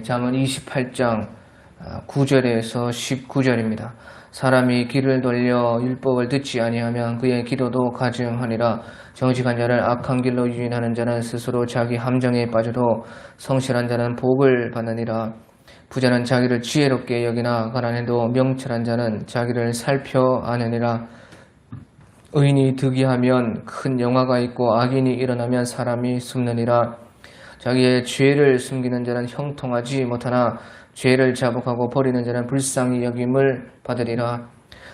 잠언 28장 9절에서 19절입니다. 사람이 귀를 돌려 율법을 듣지 아니하면 그의 기도도 가증하니라. 정직한 자를 악한 길로 유인하는 자는 스스로 자기 함정에 빠져도 성실한 자는 복을 받느니라. 부자는 자기를 지혜롭게 여기나 가난해도 명철한 자는 자기를 살펴 아느니라. 의인이 득이하면 큰 영화가 있고 악인이 일어나면 사람이 숨느니라. 자기의 죄를 숨기는 자는 형통하지 못하나 죄를 자복하고 버리는 자는 불쌍히 여김을 받으리라.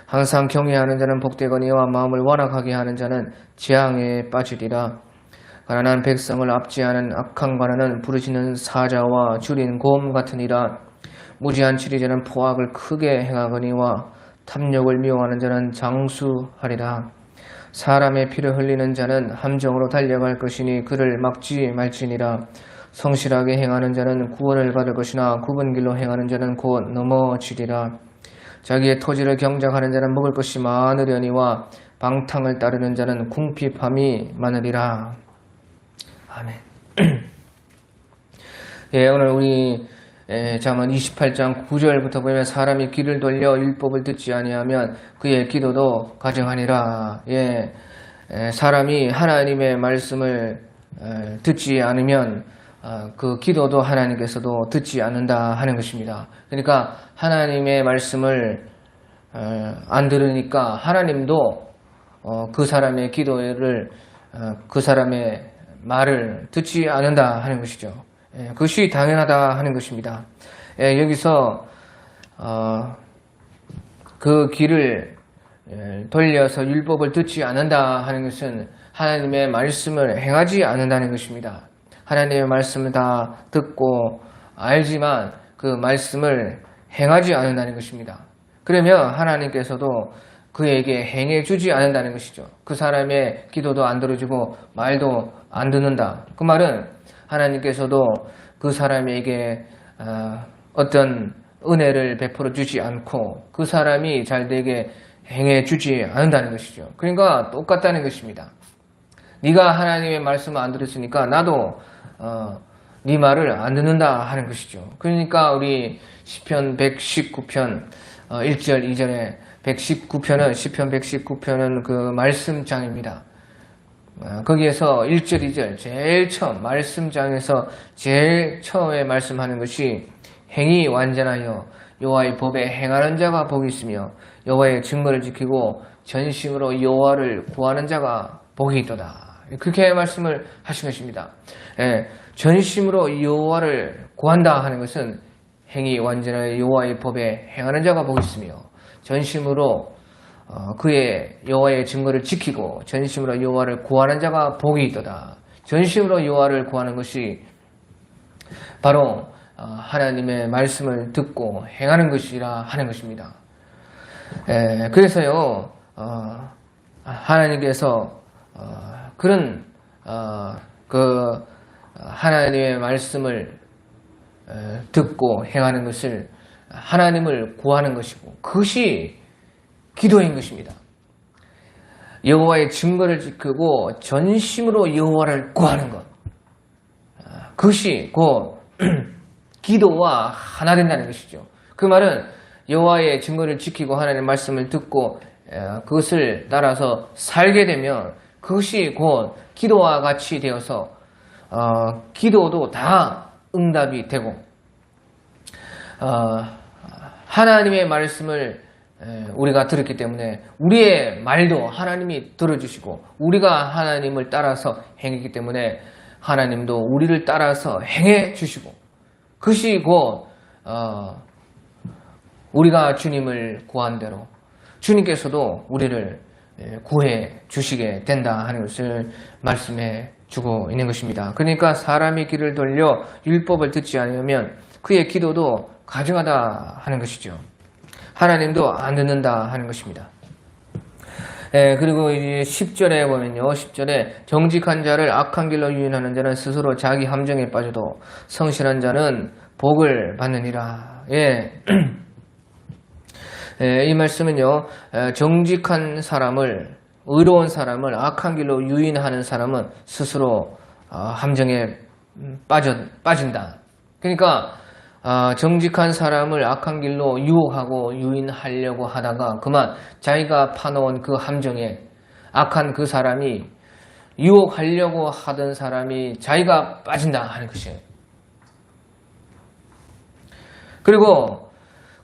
항상 경외하는 자는 복되거니와 마음을 완악하게 하는 자는 재앙에 빠지리라. 가난한 백성을 압제하는 악한 관원은 부르시는 사자와 줄인 곰 같으니라. 무지한 치리자는 포악을 크게 행하거니와 탐욕을 미워하는 자는 장수하리라. 사람의 피를 흘리는 자는 함정으로 달려갈 것이니 그를 막지 말지니라. 성실하게 행하는 자는 구원을 받을 것이나 굽은 길로 행하는 자는 곧 넘어지리라. 자기의 토지를 경작하는 자는 먹을 것이 많으려니와 방탕을 따르는 자는 궁핍함이 많으리라. 아멘. 예, 오늘 우리 잠언 28장 9절부터 보면 사람이 귀를 돌려 율법을 듣지 아니하면 그의 기도도 가증하니라. 예, 사람이 하나님의 말씀을 듣지 않으면 그 기도도 하나님께서도 듣지 않는다 하는 것입니다. 그러니까 하나님의 말씀을 안 들으니까 하나님도 그 사람의 기도를 그 사람의 말을 듣지 않는다 하는 것이죠. 그것이 당연하다 하는 것입니다. 여기서 그 귀를 돌려서 율법을 듣지 않는다 하는 것은 하나님의 말씀을 행하지 않는다는 것입니다. 하나님의 말씀을 다 듣고 알지만 그 말씀을 행하지 않는다는 것입니다. 그러면 하나님께서도 그에게 행해 주지 않는다는 것이죠. 그 사람의 기도도 안 들어주고 말도 안 듣는다. 그 말은 하나님께서도 그 사람에게 어떤 은혜를 베풀어 주지 않고 그 사람이 잘되게 행해 주지 않는다는 것이죠. 그러니까 똑같다는 것입니다. 네가 하나님의 말씀을 안 들었으니까 나도 네 말을 안 듣는다 하는 것이죠. 그러니까 우리 시편 119편 1절 2절에 119편은 시편 119편은 그 말씀장입니다. 거기에서 1절 2절 제일 처음 말씀장에서 제일 처음에 말씀하는 것이 행이 완전하여 여호와의 법에 행하는 자가 복이 있으며 여호와의 증거를 지키고 전심으로 여호와를 구하는 자가 복이 있도다. 그렇게 말씀을 하신 것입니다. 전심으로 여호와를 구한다 하는 것은 행이 완전하여 여호와의 법에 행하는 자가 복이 있으며 전심으로 그의 여호와의 증거를 지키고 전심으로 여호와를 구하는 자가 복이 있도다. 전심으로 여호와를 구하는 것이 바로 하나님의 말씀을 듣고 행하는 것이라 하는 것입니다. 그래서요 하나님께서 그런 그 하나님의 말씀을 듣고 행하는 것을 하나님을 구하는 것이고 그것이 기도인 것입니다. 여호와의 증거를 지키고 전심으로 여호와를 구하는 것, 그것이 곧 기도와 하나 된다는 것이죠. 그 말은 여호와의 증거를 지키고 하나님의 말씀을 듣고 그것을 따라서 살게 되면 그것이 곧 기도와 같이 되어서 기도도 다 응답이 되고 하나님의 말씀을 우리가 들었기 때문에 우리의 말도 하나님이 들어주시고 우리가 하나님을 따라서 행했기 때문에 하나님도 우리를 따라서 행해 주시고 그것이 곧 우리가 주님을 구한 대로 주님께서도 우리를 구해 주시게 된다 하는 것을 말씀해 주고 있는 것입니다. 그러니까 사람의 귀를 돌려 율법을 듣지 않으면 그의 기도도 가증하다 하는 것이죠. 하나님도 안 듣는다 하는 것입니다. 그리고 이제 10절에 보면요. 10절에 정직한 자를 악한 길로 유인하는 자는 스스로 자기 함정에 빠져도 성실한 자는 복을 받느니라. 이 말씀은요. 정직한 사람을 의로운 사람을 악한 길로 유인하는 사람은 스스로 함정에 빠진다. 그러니까 정직한 사람을 악한 길로 유혹하고 유인하려고 하다가 그만 자기가 파놓은 그 함정에 악한 그 사람이 유혹하려고 하던 사람이 자기가 빠진다 하는 것이에요. 그리고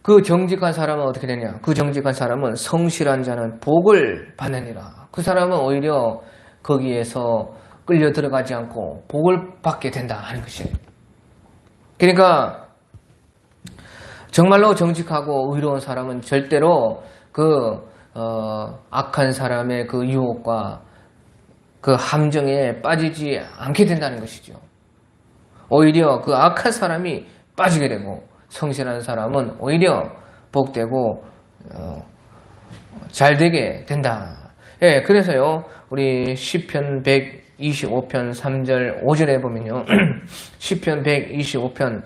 그 정직한 사람은 어떻게 되냐? 그 정직한 사람은 성실한 자는 복을 받느니라. 그 사람은 오히려 거기에서 끌려 들어가지 않고 복을 받게 된다 하는 것이에요. 그러니까 정말로 정직하고 의로운 사람은 절대로 악한 사람의 그 유혹과 그 함정에 빠지지 않게 된다는 것이죠. 오히려 그 악한 사람이 빠지게 되고 성실한 사람은 오히려 복되고 잘 되게 된다. 예, 그래서요 우리 시편 125편 3절 5절에 보면요 시편 125편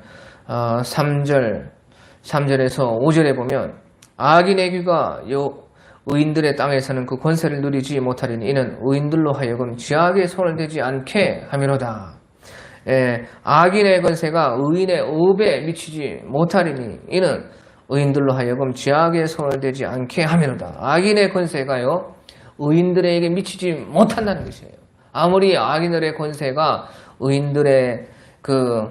3절에서 5절에 보면 악인의 귀가 의인들의 땅에서는 그 권세를 누리지 못하리니 이는 의인들로 하여금 지악의 손을 대지 않게 함이로다. 예, 악인의 권세가 의인의 업에 미치지 못하리니 이는 의인들로 하여금 지악의 손을 대지 않게 함이로다. 악인의 권세가요 의인들에게 미치지 못한다는 것이에요. 아무리 악인들의 권세가 의인들의 그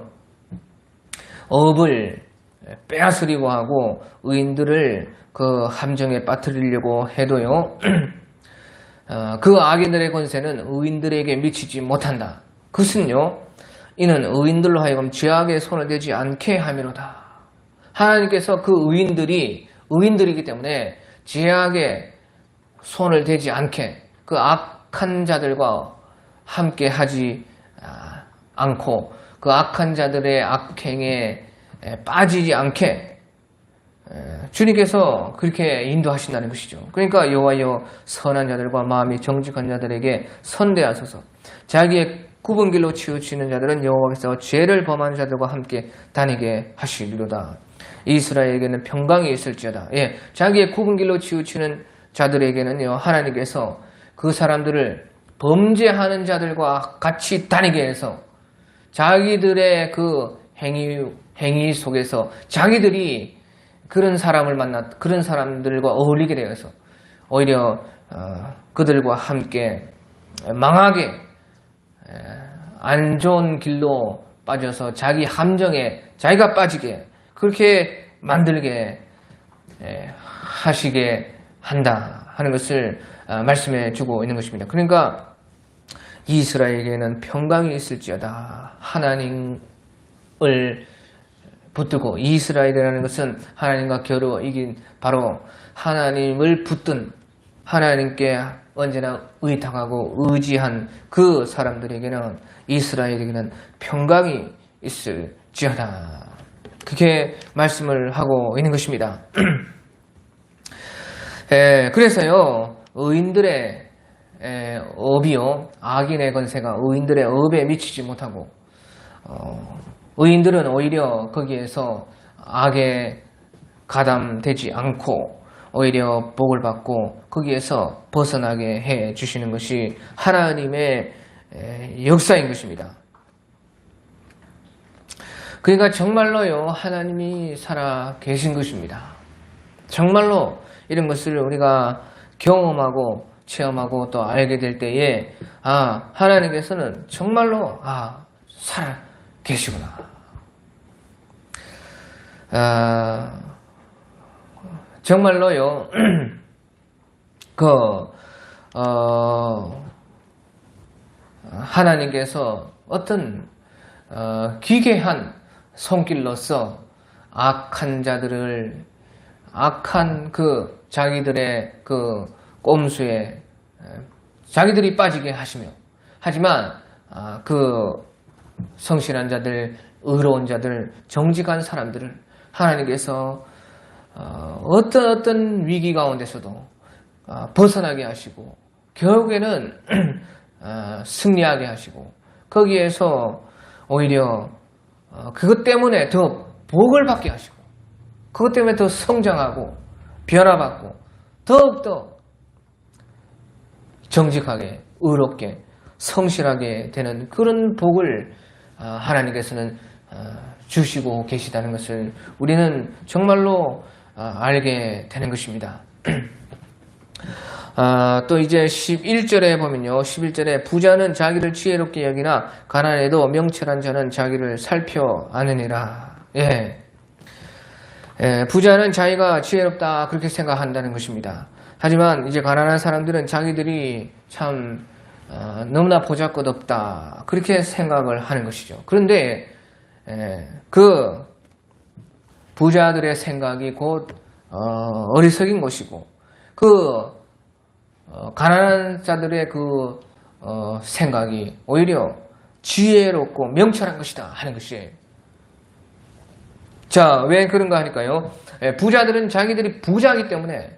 업을 빼앗으려고 하고 의인들을 그 함정에 빠뜨리려고 해도요 그 악인들의 권세는 의인들에게 미치지 못한다. 그것은요 이는 의인들로 하여금 죄악의 손을 대지 않게 함이로다. 하나님께서 그 의인들이기 때문에 죄악의 손을 대지 않게 그 악한 자들과 함께 하지 않고 그 악한 자들의 악행에 빠지지 않게 주님께서 그렇게 인도하신다는 것이죠. 그러니까 여호와여 선한 자들과 마음이 정직한 자들에게 선대하소서. 자기의 굽은 길로 치우치는 자들은 여호와께서 죄를 범하는 자들과 함께 다니게 하시리로다. 이스라엘에게는 평강이 있을지어다. 예, 자기의 굽은 길로 치우치는 자들에게는요 하나님께서 그 사람들을 범죄하는 자들과 같이 다니게 해서 자기들의 그 행위 속에서 자기들이 그런 사람을 만나 그런 사람들과 어울리게 되어서 오히려 그들과 함께 망하게 안 좋은 길로 빠져서 자기 함정에 자기가 빠지게 그렇게 만들게 하시게 한다 하는 것을 말씀해 주고 있는 것입니다. 그러니까 이스라엘에게는 평강이 있을지어다. 하나님을 붙들고 이스라엘이라는 것은 하나님과 겨루어 이긴 바로 하나님을 붙든 하나님께 언제나 의탁하고 의지한 그 사람들에게는 이스라엘에게는 평강이 있을지어다. 그렇게 말씀을 하고 있는 것입니다. 그래서요 의인들의 업이요 악인의 권세가 의인들의 업에 미치지 못하고 의인들은 오히려 거기에서 악에 가담되지 않고 오히려 복을 받고 거기에서 벗어나게 해 주시는 것이 하나님의 역사인 것입니다. 그러니까 정말로요 하나님이 살아 계신 것입니다. 정말로 이런 것을 우리가 경험하고 체험하고 또 알게 될 때에 하나님께서는 정말로 살아 계시구나. 정말로요 하나님께서 어떤 기괴한 손길로서 악한 자들을 악한 그 자기들의 그 꼼수에 자기들이 빠지게 하시며 하지만 그 성실한 자들, 의로운 자들, 정직한 사람들을 하나님께서 어떤 위기 가운데서도 벗어나게 하시고 결국에는 승리하게 하시고 거기에서 오히려 그것 때문에 더 복을 받게 하시고 그것 때문에 더 성장하고 변화받고 더욱더 정직하게 의롭게 성실하게 되는 그런 복을 하나님께서는 주시고 계시다는 것을 우리는 정말로 알게 되는 것입니다. 또 이제 11절에 보면요. 11절에 부자는 자기를 지혜롭게 여기나 가난해도 명철한 자는 자기를 살펴 아느니라. 부자는 자기가 지혜롭다 그렇게 생각한다는 것입니다. 하지만 이제 가난한 사람들은 자기들이 참 너무나 보잘것없다 그렇게 생각을 하는 것이죠. 그런데 그 부자들의 생각이 곧 어리석인 것이고 그 가난한 자들의 그 생각이 오히려 지혜롭고 명철한 것이다 하는 것이에요. 자, 왜 그런가 하니까요. 부자들은 자기들이 부자이기 때문에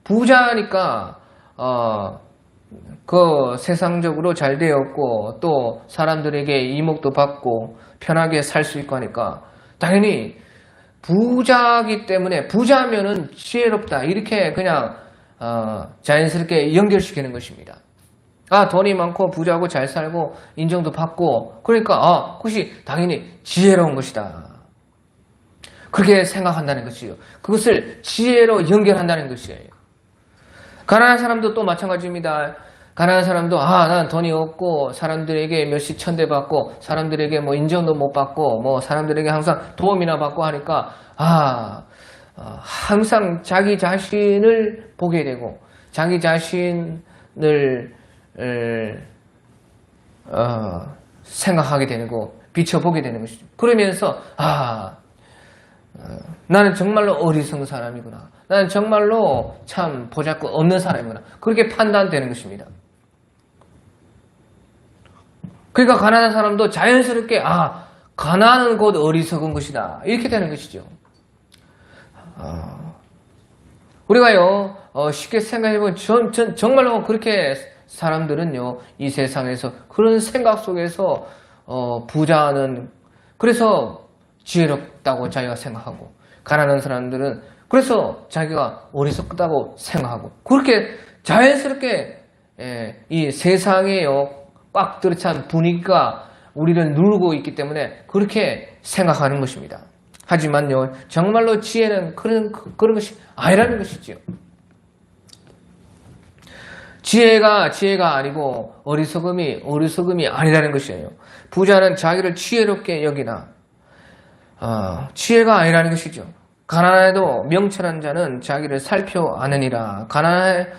부자니까 그 세상적으로 잘 되었고 또 사람들에게 이목도 받고 편하게 살 수 있고 하니까 당연히 부자이기 때문에 부자면은 지혜롭다 이렇게 그냥 자연스럽게 연결시키는 것입니다. 돈이 많고 부자고 잘 살고 인정도 받고 그러니까 그것이 당연히 지혜로운 것이다. 그렇게 생각한다는 것이요. 그것을 지혜로 연결한다는 것이에요. 가난한 사람도 또 마찬가지입니다. 가난한 사람도 난 돈이 없고 사람들에게 몇십 천대 받고 사람들에게 뭐 인정도 못 받고 뭐 사람들에게 항상 도움이나 받고 하니까 항상 자기 자신을 보게 되고 자기 자신을 생각하게 되고 비춰보게 되는 것이죠. 그러면서 나는 정말로 어리석은 사람이구나. 나는 정말로 참 보잘것 없는 사람이구나. 그렇게 판단되는 것입니다. 그러니까 가난한 사람도 자연스럽게 가난은 곧 어리석은 것이다. 이렇게 되는 것이죠. 우리가요 쉽게 생각해보면 정말로 그렇게 사람들은요 이 세상에서 그런 생각 속에서 부자는 그래서 지혜롭다고 자기가 생각하고 가난한 사람들은 그래서 자기가 어리석다고 생각하고 그렇게 자연스럽게 이 세상에요 꽉 들어찬 분위기가 우리를 누르고 있기 때문에 그렇게 생각하는 것입니다. 하지만요 정말로 지혜는 그런 것이 아니라는 것이지요. 지혜가 아니고 어리석음이 아니라는 것이에요. 부자는 자기를 지혜롭게 여기나 지혜가 아니라는 것이죠. 가난해도 명철한 자는 자기를 살펴 아느니라. 가난해서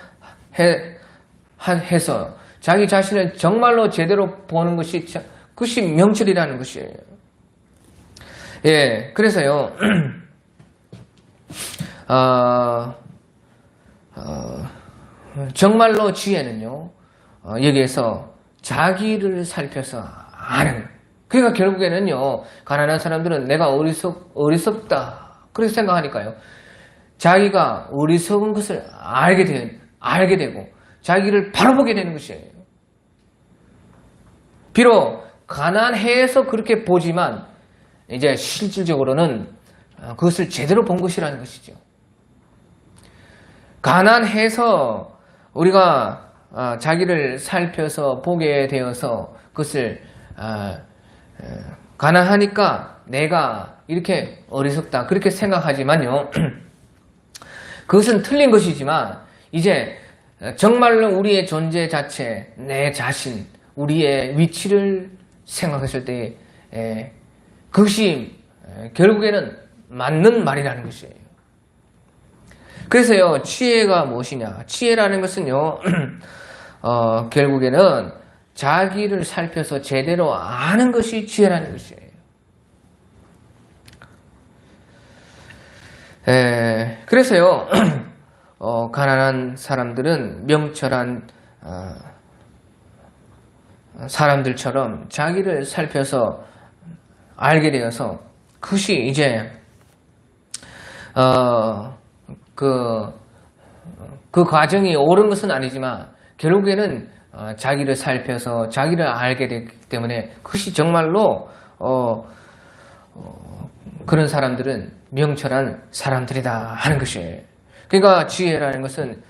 자기 자신을 정말로 제대로 보는 그것이 명철이라는 것이에요. 그래서요 정말로 지혜는요 여기에서 자기를 살펴서 아는 그러니까 결국에는요 가난한 사람들은 내가 어리석다 그렇게 생각하니까요 자기가 어리석은 것을 알게 되고 자기를 바로 보게 되는 것이에요. 비록 가난해서 그렇게 보지만 이제 실질적으로는 그것을 제대로 본 것이라는 것이죠. 가난해서 우리가 자기를 살펴서 보게 되어서 그것을 가난하니까 내가 이렇게 어리석다 그렇게 생각하지만요 그것은 틀린 것이지만 이제 정말로 우리의 존재 자체 내 자신 우리의 위치를 생각했을 때 그것이 결국에는 맞는 말이라는 것이에요. 그래서요 지혜가 무엇이냐 지혜라는 것은요 결국에는 자기를 살펴서 제대로 아는 것이 지혜라는 것이에요. 그래서요 가난한 사람들은 명철한 사람들처럼 자기를 살펴서 알게 되어서 그것이 이제 그 과정이 옳은 것은 아니지만 결국에는 자기를 살펴서 자기를 알게 되기 때문에 그것이 정말로 그런 사람들은 명철한 사람들이다 하는 것이에요. 그러니까 지혜라는 것은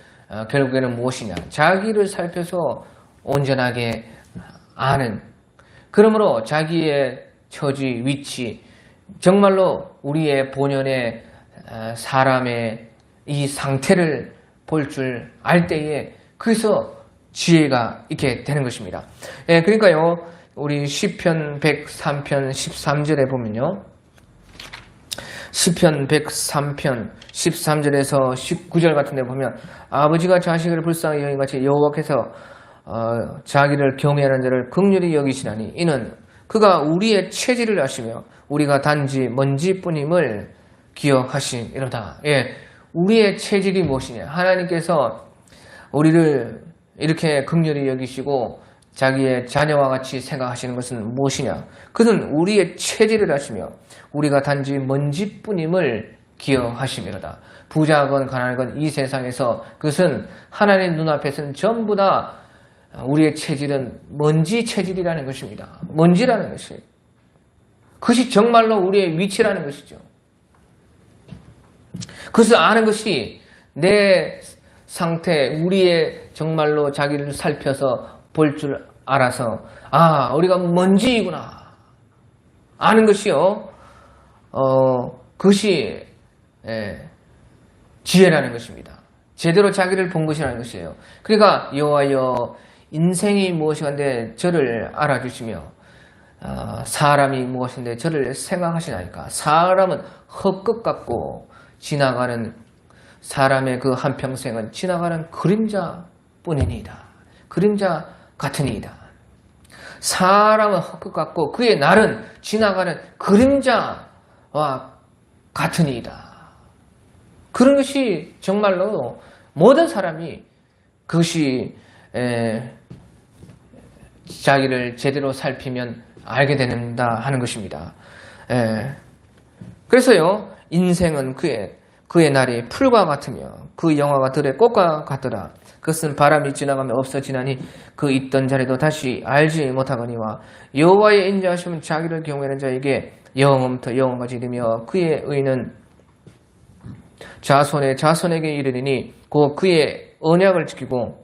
결국에는 무엇이냐 자기를 살펴서 온전하게 아는 그러므로 자기의 처지, 위치, 정말로 우리의 본연의 사람의 이 상태를 볼 줄 알 때에 거기서 지혜가 있게 되는 것입니다. 예, 그러니까요, 우리 시편 103편 13절에 보면요, 시편 103편 13절에서 19절 같은 데 보면, 아버지가 자식을 불쌍히 여긴같이 여호와께서 자기를 경외하는 자를 긍휼히 여기시나니 이는 그가 우리의 체질을 아시며 우리가 단지 먼지뿐임을 기억하시니로다. 예, 우리의 체질이 무엇이냐? 하나님께서 우리를 이렇게 긍휼히 여기시고 자기의 자녀와 같이 생각하시는 것은 무엇이냐? 그는 우리의 체질을 아시며 우리가 단지 먼지뿐임을 기억하시미로다. 부자건 가난하건 이 세상에서 그것은 하나님 눈앞에서는 전부 다 우리의 체질은 먼지 체질이라는 것입니다. 먼지라는 것이. 그것이 정말로 우리의 위치라는 것이죠. 그것을 아는 것이 내 상태, 우리의 정말로 자기를 살펴서 볼 줄 알아서, 아, 우리가 먼지이구나 아는 것이요, 그것이 지혜라는 것입니다. 제대로 자기를 본 것이라는 것이에요. 그러니까 여호와여, 인생이 무엇인데 저를 알아주시며 사람이 무엇인데 저를 생각하시나이까. 사람은 헛것 같고 지나가는, 사람의 그 한평생은 지나가는 그림자뿐이니이다. 그림자 같으니이다. 사람은 헛것 같고 그의 날은 지나가는 그림자와 같으니이다. 그런 것이 정말로 모든 사람이 그것이 자기를 제대로 살피면 알게 된다 하는 것입니다. 그래서요, 인생은 그의 날이 풀과 같으며 그 영화가 들의 꽃과 같더라. 그것은 바람이 지나가면 없어지나니 그 있던 자리도 다시 알지 못하거니와 여호와의 인자하심은 자기를 경외하는 자에게 영원부터 영원까지 이르며 그의 의는 자손에게 이르리니 곧 그의 언약을 지키고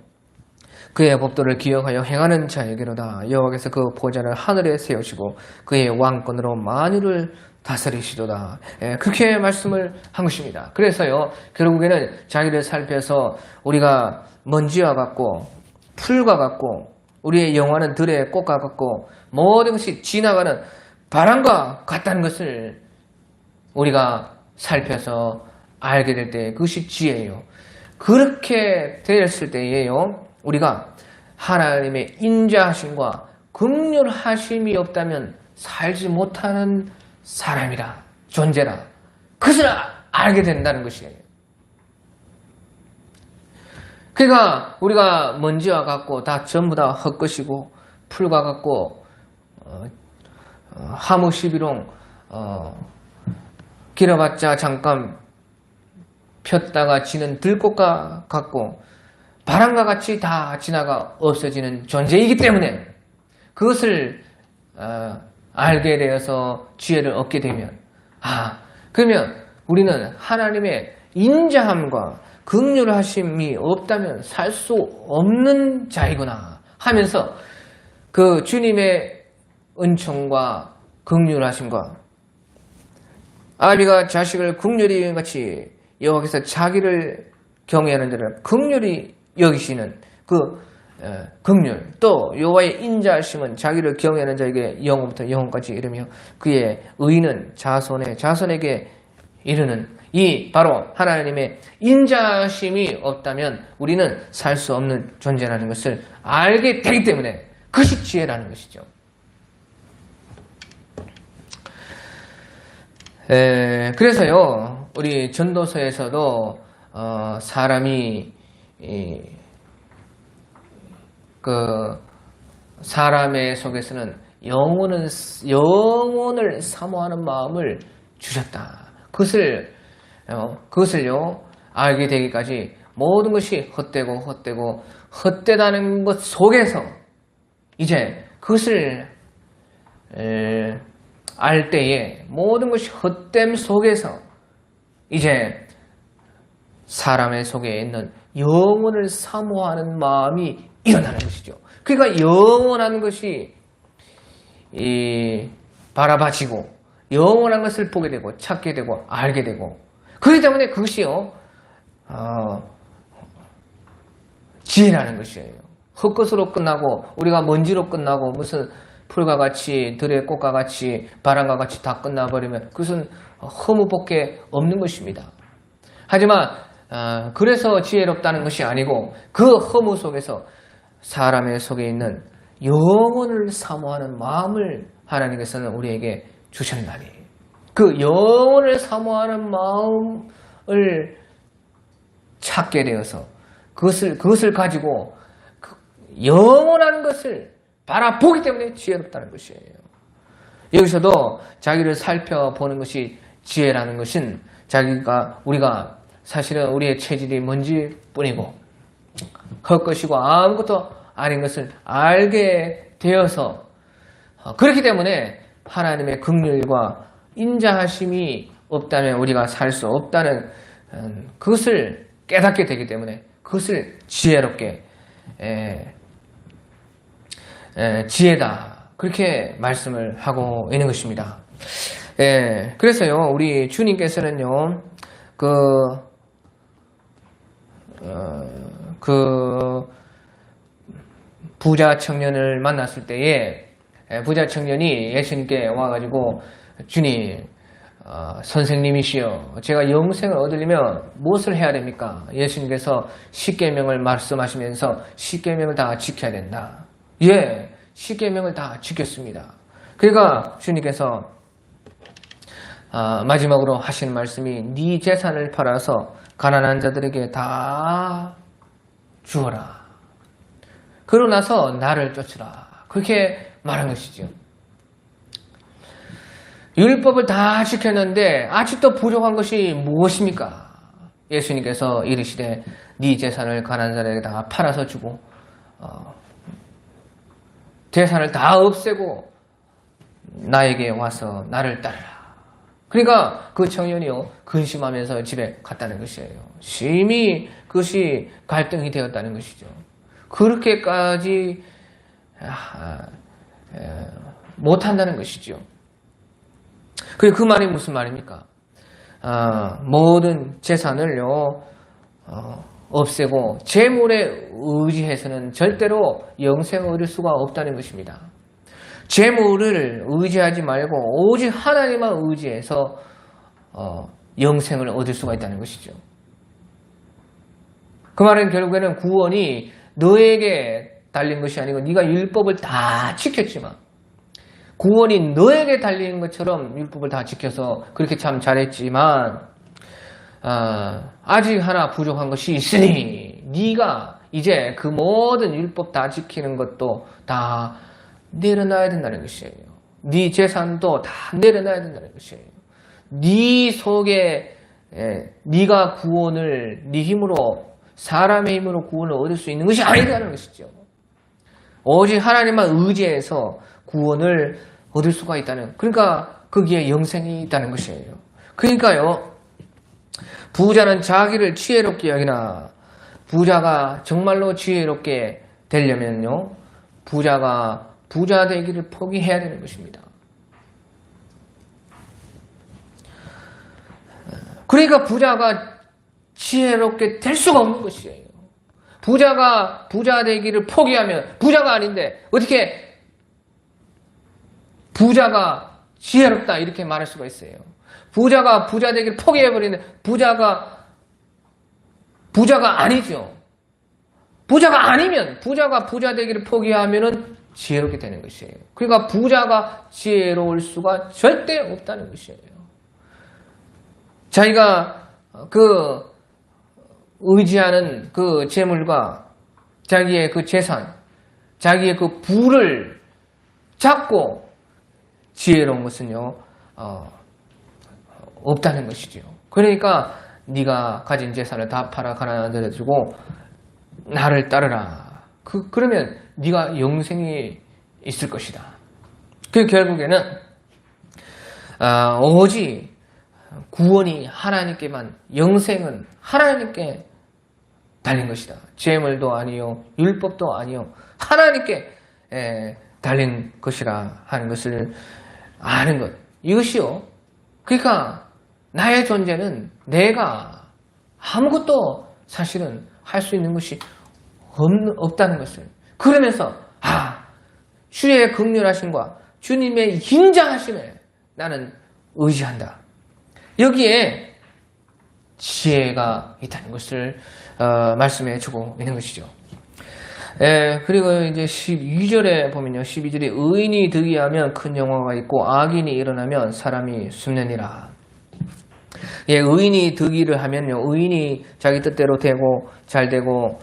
그의 법도를 기억하여 행하는 자에게로다. 여호와께서 그 보좌를 하늘에 세우시고 그의 왕권으로 만유를 다스리시도다. 그렇게 말씀을 한 것입니다. 그래서요, 결국에는 자기를 살펴서 우리가 먼지와 같고 풀과 같고 우리의 영화는 들의 꽃과 같고 모든 것이 지나가는 바람과 같다는 것을 우리가 살펴서 알게 될 때 그것이 지혜예요. 그렇게 되었을 때에요, 우리가 하나님의 인자하심과 긍휼하심이 없다면 살지 못하는 사람이라, 존재라, 그것을 알게 된다는 것이에요. 그러니까 우리가 먼지와 같고 다 전부 다 헛것이고 풀과 같고 하무시비롱 길어봤자 잠깐 폈다가 지는 들꽃과 같고 바람과 같이 다 지나가 없어지는 존재이기 때문에 그것을 알게 되어서 지혜를 얻게 되면, 그러면 우리는 하나님의 인자함과 긍휼하심이 없다면 살 수 없는 자이구나 하면서 그 주님의 은총과 긍휼하심과 아비가 자식을 긍휼히 같이 여호와께서 자기를 경외하는 자를 긍휼히 여기시는 그 긍휼, 또 여호와의 인자하심은 자기를 경외하는 자에게 영원부터 영원까지 이르며 그의 의는 자손에게 이르는, 이 바로 하나님의 인자하심이 없다면 우리는 살 수 없는 존재라는 것을 알게 되기 때문에 그것이 지혜라는 것이죠. 그래서요, 우리 전도서에서도 사람이 그 사람의 속에서는 영혼을 사모하는 마음을 주셨다. 그것을요 알게 되기까지 모든 것이 헛되다는 것 속에서 이제 그것을 알 때에 모든 것이 헛됨 속에서 이제 사람의 속에 있는 영혼을 사모하는 마음이 일어나는 것이죠. 그러니까 영원한 것이 바라봐지고 영원한 것을 보게 되고 찾게 되고 알게 되고 그렇기 때문에 그것이요 지혜라는 것이에요. 헛것으로 끝나고 우리가 먼지로 끝나고 무슨 풀과 같이 들의 꽃과 같이 바람과 같이 다 끝나버리면 그것은 허무밖에 없는 것입니다. 하지만 그래서 지혜롭다는 것이 아니고 그 허무 속에서 사람의 속에 있는 영혼을 사모하는 마음을 하나님께서는 우리에게 주셨나니 그 영혼을 사모하는 마음을 찾게 되어서 그것을 가지고 영원한 것을 바라보기 때문에 지혜롭다는 것이에요. 여기서도 자기를 살펴보는 것이 지혜라는 것은 우리가 사실은 우리의 체질이 먼지뿐이고 헛것이고 아무것도 아닌 것을 알게 되어서 그렇기 때문에 하나님의 긍휼과 인자하심이 없다면 우리가 살 수 없다는 그것을 깨닫게 되기 때문에 그것을 지혜롭게 지혜다 그렇게 말씀을 하고 있는 것입니다. 그래서요 우리 주님께서는요 그 부자 청년을 만났을 때에 부자 청년이 예수님께 와가지고 주님 선생님이시여 제가 영생을 얻으려면 무엇을 해야 됩니까? 예수님께서 십계명을 말씀하시면서 십계명을 다 지켜야 된다. 예, 십계명을 다 지켰습니다. 그러니까 주님께서 마지막으로 하시는 말씀이 네 재산을 팔아서 가난한 자들에게 다 주어라. 그러고 나서 나를 쫓으라. 그렇게 말한 것이죠. 율법을 다 지켰는데 아직도 부족한 것이 무엇입니까? 예수님께서 이르시되 네 재산을 가난한 자들에게 다 팔아서 주고 재산을 다 없애고 나에게 와서 나를 따르라. 그러니까 그 청년이요 근심하면서 집에 갔다는 것이에요. 심히 그것이 갈등이 되었다는 것이죠. 그렇게까지 못한다는 것이죠. 그 말이 무슨 말입니까? 모든 재산을요 없애고 재물에 의지해서는 절대로 영생을 얻을 수가 없다는 것입니다. 재물을 의지하지 말고 오직 하나님만 의지해서 영생을 얻을 수가 있다는 것이죠. 그 말은 결국에는 구원이 너에게 달린 것이 아니고 네가 율법을 다 지켰지만 구원이 너에게 달린 것처럼 율법을 다 지켜서 그렇게 참 잘했지만 아직 하나 부족한 것이 있으니 네가 이제 그 모든 율법 다 지키는 것도 다 내려놔야 된다는 것이에요. 네 재산도 다 내려놔야 된다는 것이에요. 네 속에 네가 구원을 네 힘으로 사람의 힘으로 구원을 얻을 수 있는 것이 아니라는 것이죠. 오직 하나님만 의지해서 구원을 얻을 수가 있다는 그러니까 거기에 영생이 있다는 것이에요. 그러니까요 부자는 자기를 지혜롭게 여기나 부자가 정말로 지혜롭게 되려면요 부자가 부자 되기를 포기해야 되는 것입니다. 그러니까 부자가 지혜롭게 될 수가 없는 것이에요. 부자가 부자 되기를 포기하면 부자가 아닌데 어떻게 부자가 지혜롭다 이렇게 말할 수가 있어요. 부자가 부자 되기를 포기해버리는 부자가 아니죠. 부자가 아니면 부자가 부자 되기를 포기하면은 지혜롭게 되는 것이에요. 그러니까 부자가 지혜로울 수가 절대 없다는 것이에요. 자기가 그 의지하는 그 재물과 자기의 그 재산, 자기의 그 부를 잡고 지혜로운 것은요 없다는 것이죠. 그러니까 네가 가진 재산을 다 팔아 가난한 데다 주고 나를 따르라. 그러면 네가 영생이 있을 것이다. 그 결국에는 오직 구원이 하나님께만 영생은 하나님께 달린 것이다. 재물도 아니요 율법도 아니요 하나님께 달린 것이라 하는 것을 아는 것. 이것이요. 그러니까 나의 존재는 내가 아무것도 사실은 할 수 있는 것이 없다는 것을. 그러면서 주의 긍휼하심과 주님의 인자하심에 나는 의지한다. 여기에 지혜가 있다는 것을 말씀해 주고 있는 것이죠. 그리고 이제 12절에 보면요. 12절에 의인이 득이하면 큰 영화가 있고 악인이 일어나면 사람이 숨느니라. 의인이 득의를 하면요. 의인이 자기 뜻대로 되고 잘 되고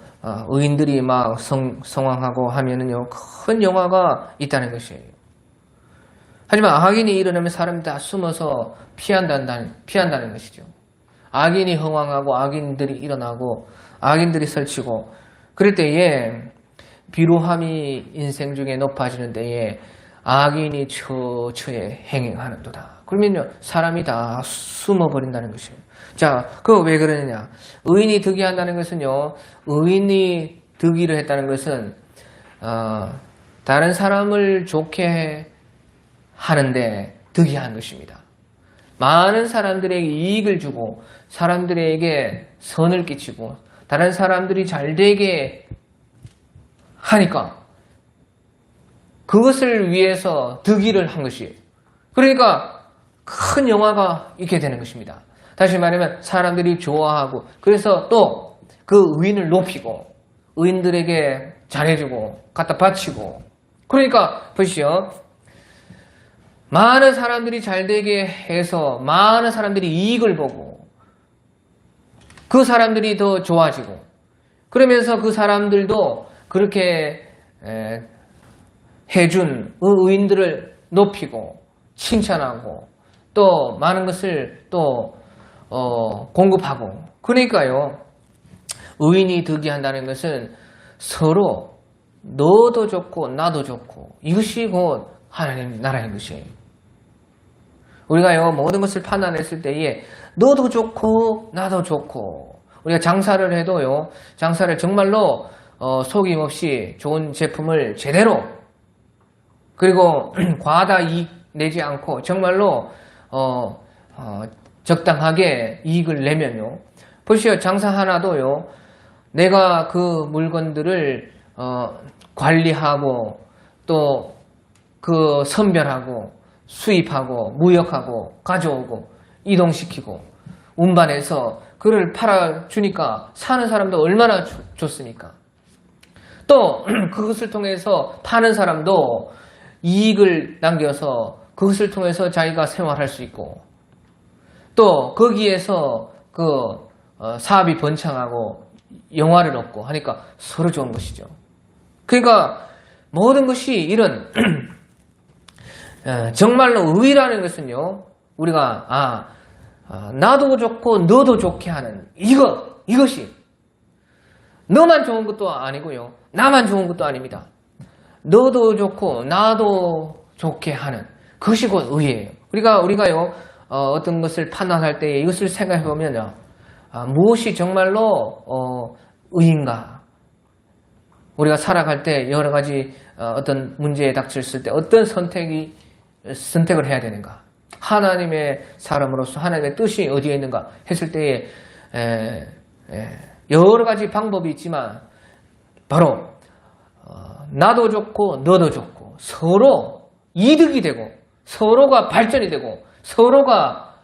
의인들이 막 성황하고 하면은요. 큰 영화가 있다는 것이에요. 하지만 악인이 일어나면 사람이 다 숨어서 피한다는 것이죠. 악인이 흥황하고 악인들이 일어나고 악인들이 설치고 그럴 때에 비루함이 인생 중에 높아지는 때에 악인이 처처에 행행하는도다. 그러면요 사람이 다 숨어버린다는 것이에요. 자, 그거 왜 그러느냐? 의인이 득의한다는 것은요, 의인이 득의를 했다는 것은 다른 사람을 좋게 하는데 득의한 것입니다. 많은 사람들에게 이익을 주고 사람들에게 선을 끼치고 다른 사람들이 잘 되게 하니까 그것을 위해서 득의를 한 것이에요. 그러니까 큰 영화가 있게 되는 것입니다. 다시 말하면 사람들이 좋아하고 그래서 또 그 의인을 높이고 의인들에게 잘해주고 갖다 바치고 그러니까 보시오. 많은 사람들이 잘되게 해서 많은 사람들이 이익을 보고 그 사람들이 더 좋아지고 그러면서 그 사람들도 그렇게 해준 의인들을 높이고 칭찬하고 또 많은 것을 또 공급하고 그러니까요. 의인이 득의한다는 것은 서로 너도 좋고 나도 좋고 이것이 곧 하나님 나라인 것이에요. 우리가요 모든 것을 판단했을 때에 너도 좋고 나도 좋고 우리가 장사를 해도요 장사를 정말로 속임없이 좋은 제품을 제대로 그리고 과다 이익 내지 않고 정말로 적당하게 이익을 내면요 보시오 장사 하나도요 내가 그 물건들을 관리하고 또 그 선별하고 수입하고 무역하고 가져오고 이동시키고 운반해서 그를 팔아주니까 사는 사람도 얼마나 좋습니까? 또 그것을 통해서 파는 사람도 이익을 남겨서 그것을 통해서 자기가 생활할 수 있고 또 거기에서 그 사업이 번창하고 영화를 얻고 하니까 서로 좋은 것이죠. 그러니까 모든 것이 이런 정말로 의라는 것은요 우리가 나도 좋고 너도 좋게 하는 이것이 너만 좋은 것도 아니고요 나만 좋은 것도 아닙니다. 너도 좋고 나도 좋게 하는 그것이 곧 의예요. 그러니까 우리가요 어떤 것을 판단할 때 이것을 생각해 보면요 무엇이 정말로 의인가? 우리가 살아갈 때 여러 가지 어떤 문제에 닥쳤을 때 어떤 선택을 해야 되는가? 하나님의 사람으로서 하나님의 뜻이 어디에 있는가 했을 때에 여러 가지 방법이 있지만 바로 나도 좋고 너도 좋고 서로 이득이 되고 서로가 발전이 되고 서로가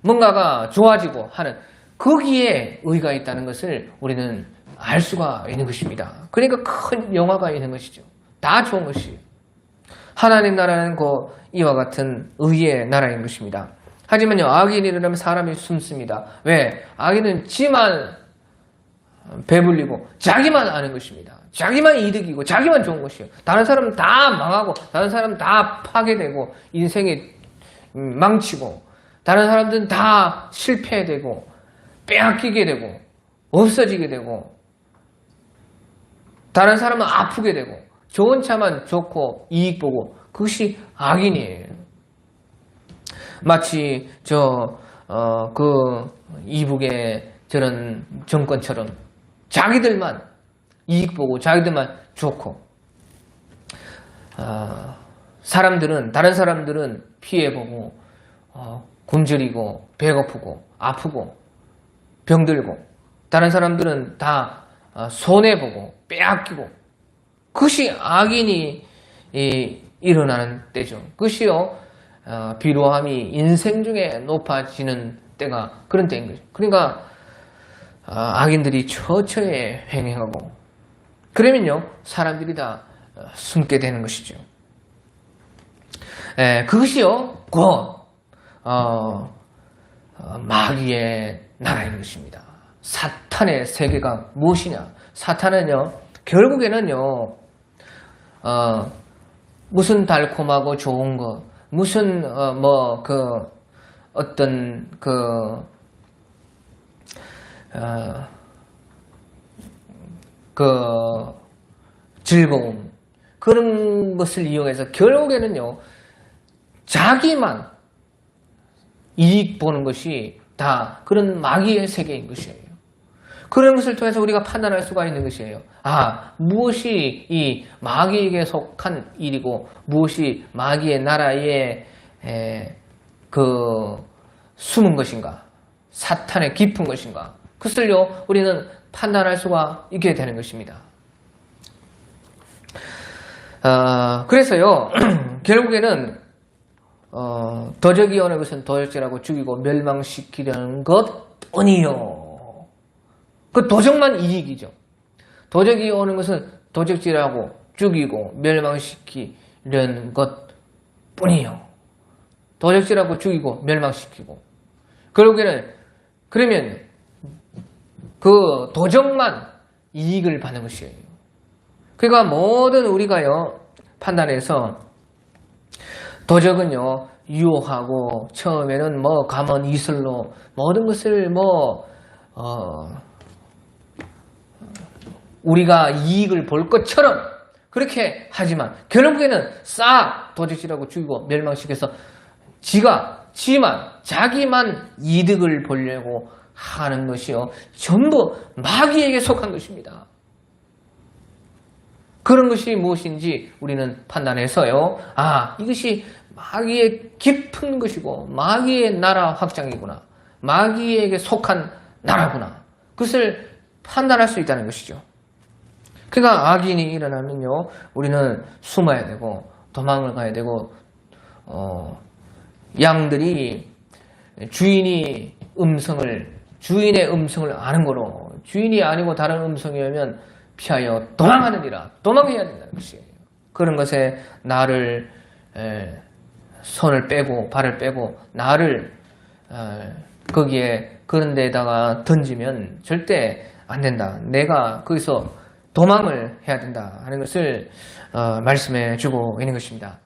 뭔가가 좋아지고 하는 거기에 의가 있다는 것을 우리는 알 수가 있는 것입니다. 그러니까 큰 영화가 있는 것이죠. 다 좋은 것이에요. 하나님 나라는 이와 같은 의의 나라인 것입니다. 하지만요 악인이 일어나면 사람이 숨습니다. 왜? 악인은 지만 배불리고 자기만 아는 것입니다. 자기만 이득이고 자기만 좋은 것이에요. 다른 사람은 다 망하고 다른 사람은 다 파괴되고 인생이 망치고 다른 사람들은 다 실패되고 빼앗기게 되고 없어지게 되고 다른 사람은 아프게 되고 좋은 차만 좋고 이익 보고 그것이 악인이에요. 마치 이북의 저런 정권처럼 자기들만 이익 보고 자기들만 좋고 다른 사람들은 피해보고 굶주리고 배고프고 아프고 병들고, 다른 사람들은 다 손해보고 빼앗기고, 그것이 악인이 일어나는 때죠. 그것이요 비루함이 인생 중에 높아지는 때가 그런 때인 거죠. 그러니까 악인들이 처처에 횡행하고, 그러면요 사람들이 다 숨게 되는 것이죠. 그것이요 곧 마귀의 나라인 것입니다. 사탄의 세계가 무엇이냐? 사탄은요 결국에는요 무슨 달콤하고 좋은 거, 무슨 어떤 즐거움, 그런 것을 이용해서 결국에는요 자기만 이익 보는 것이 다 그런 마귀의 세계인 것이에요. 그런 것을 통해서 우리가 판단할 수가 있는 것이에요. 무엇이 이 마귀에게 속한 일이고 무엇이 마귀의 나라에 숨은 것인가, 사탄의 깊은 것인가, 그것을요 우리는 판단할 수가 있게 되는 것입니다. 그래서요 결국에는 도적이 오는 것은 도적질하고 죽이고 멸망시키려는 것뿐이요. 그 도적만 이익이죠. 도적이 오는 것은 도적질하고 죽이고 멸망시키려는 것뿐이요. 도적질하고 죽이고 멸망시키고, 결국에는 그러면 그 도적만 이익을 받는 것이에요. 그러니까 모든 우리가요 판단해서 도적은요 유혹하고 처음에는 감언 이슬로 모든 것을 우리가 이익을 볼 것처럼 그렇게 하지만 결국에는 싹 도적질하고 죽이고 멸망시켜서 자기만 이득을 보려고 하는 것이요 전부 마귀에게 속한 것입니다. 그런 것이 무엇인지 우리는 판단해서요 이것이 마귀의 깊은 것이고 마귀의 나라 확장이구나, 마귀에게 속한 나라구나, 그것을 판단할 수 있다는 것이죠. 그러니까 악인이 일어나면요 우리는 숨어야 되고 도망을 가야 되고, 양들이 주인의 음성을 아는 거로, 주인이 아니고 다른 음성이면 피하여 도망하느니라, 도망해야 된다는 것이에요. 그런 것에 나를 손을 빼고 발을 빼고 나를 거기에 그런 데다가 던지면 절대 안 된다. 내가 거기서 도망을 해야 된다 하는 것을 말씀해 주고 있는 것입니다.